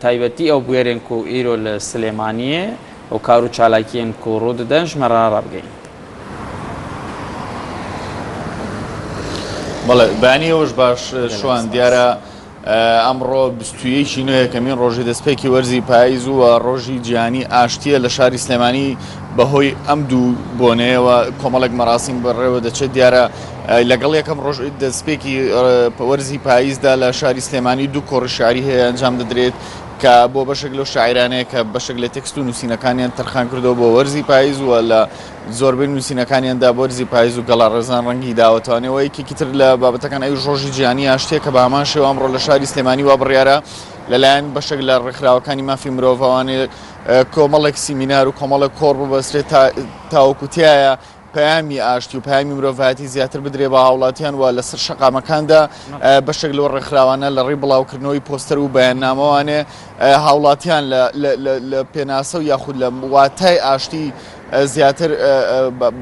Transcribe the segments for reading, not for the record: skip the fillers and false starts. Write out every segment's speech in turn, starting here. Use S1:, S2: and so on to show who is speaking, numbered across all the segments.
S1: تایبەتی ئەو بوێرێن و ئیرۆ لە سلێمانیە ئەو کار و چالاکیên ku ڕوو didin ji me re rebigehîn.
S2: بەڵێ بەیانیەوەش باش شوان دیارە ئەمڕۆ 21 نوێیەکەمین ڕۆژی دەستپێکی وەرزی پاییز و ڕۆژی جیهانی ئاشتیە لە شاری سلێمانی بەهۆی ئەم دوو بۆنەیەوە کۆمەڵێک مەراسیم بەڕێوە دەچێت دیارە لەگەڵ یەکەم ڕۆژ دەستپێکی وەرزی پاییزدا لە شاری سلێمانی دوو کۆڕی شعری هەیە ئەنجام دەدرێت کە بۆ بەشێک لەو شاعیرانەیە کە بەشێک لە تێکست و نووسینەکانیان تەرخان کردەوە بۆ وەرزی پاییز و لە زۆربەی نووسینەکانیاندا بۆ وەرزی پاییز و گەڵا ڕێزان ڕەنگی داوەتوانەوە یەکێکی تر لە بابەتەکان ئەوی ڕۆژی جیهانی ئاشتیە کە بە هەمان شێوە ئەمڕۆ لە شاری سلێمانی وا بڕیارە لەلایەن بەشێک لە ڕێکخراوەکانی مافی مرۆڤەوانێ کۆمەڵێک سیمینار و کۆمەڵێک کۆڕ ببەسترێت تاوەکوتیایە پەیامی ئاشتی و پەیامی مرۆڤایەتی زیاتر بدرێ بە هاوڵاتیان و لەسەر شەقامەکاندا بەشێک لەوە ڕێکخراوانە لە ڕێی بڵاوکردنەوەی پۆستەر و بەیاننامەوانێ هاوڵاتیان لە پێناسە و یاخود لە واتای ئاشتی زیاتر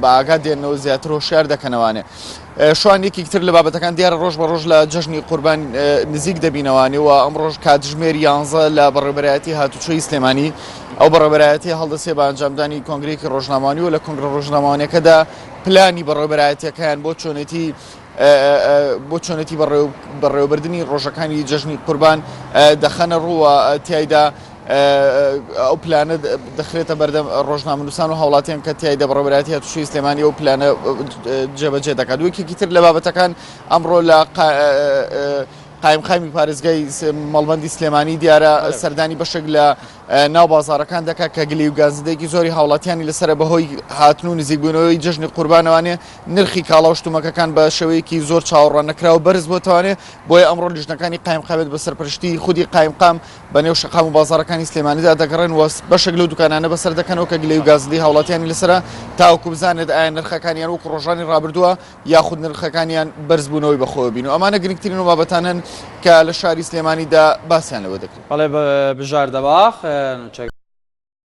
S2: باگا دێنەوە زیاتر هۆشیار دەکەنەوانێ. شوان یەکێکتر لە بابەتەکان دیارە ڕۆژ بە ڕۆژ لە جەژنی قوربان نزیک دەبینەوانێ و ئەم ڕۆژ کاتژمێر 11 لە بەڕێوەبەرایەتی هاتوچۆی سلێمانی ئەو بەڕێوەبەرایەتی هەڵدەسێ بە ئەنجامدانی کۆنگرێکی ڕۆژنامەوانی و لە کۆنگرە ڕۆژنامەوانیەکەدا پلانی بەڕێوەبەرایەتیەکەیان بۆ چۆنێتی بەڕێوەبردننی ڕۆژەکانی جەژنی قوربان دەخەنە ڕووە تایدا ئەو پلانە دەخرێتە بەردەم ڕۆژنامەنووسان و هاوڵاتیان کە تایدا بەڕێوەبەرایەتی هاتوچۆی سلێمانی ئەو پلانە جێبەجێ دەکات. یەکێکی تر لە بابەتەکان ئەمڕۆ لە قایمقامی پارێزگای مەڵبەندی سلێمانی دیارە سەردانی بەشێک لە ناو بازارەکان دەکات کە گلی و گازدەیەکی زۆری هاوڵاتیانی لەسرە بەهۆی هاتن و نزیکبوونەوەی جەژنی قوربانەوانێ نرخی کاڵا و شتومەکەکان بە شێوەیەکی زۆر چاوەڕوان نەکراوە بەرز بۆتەوانێ بۆیە ئەمڕۆ لیژنەکانی قایمقامێت بە سەرپەرشتی خودی قایمقام بە نێو شەقام و بازارەکانی سلێمانیدا دەگەڕێن و بەشێک لەو دوکانانە بەسەر دەکەنەوە کە گلی و گازدەی هاوڵاتیانی لەسرە تاوەکو بزانێت ئایا نرخەکانیان وەکو ڕۆژانی ڕابردووە یاخود نرخەکانیان بەرز بوونەوەی بەخۆوە بین و ئەمانە گرنگترین و بابەتانن کە لە شاری سلێمانیدا باسییان لەوە دەکرێت.
S1: بەڵێ بژار دەباخ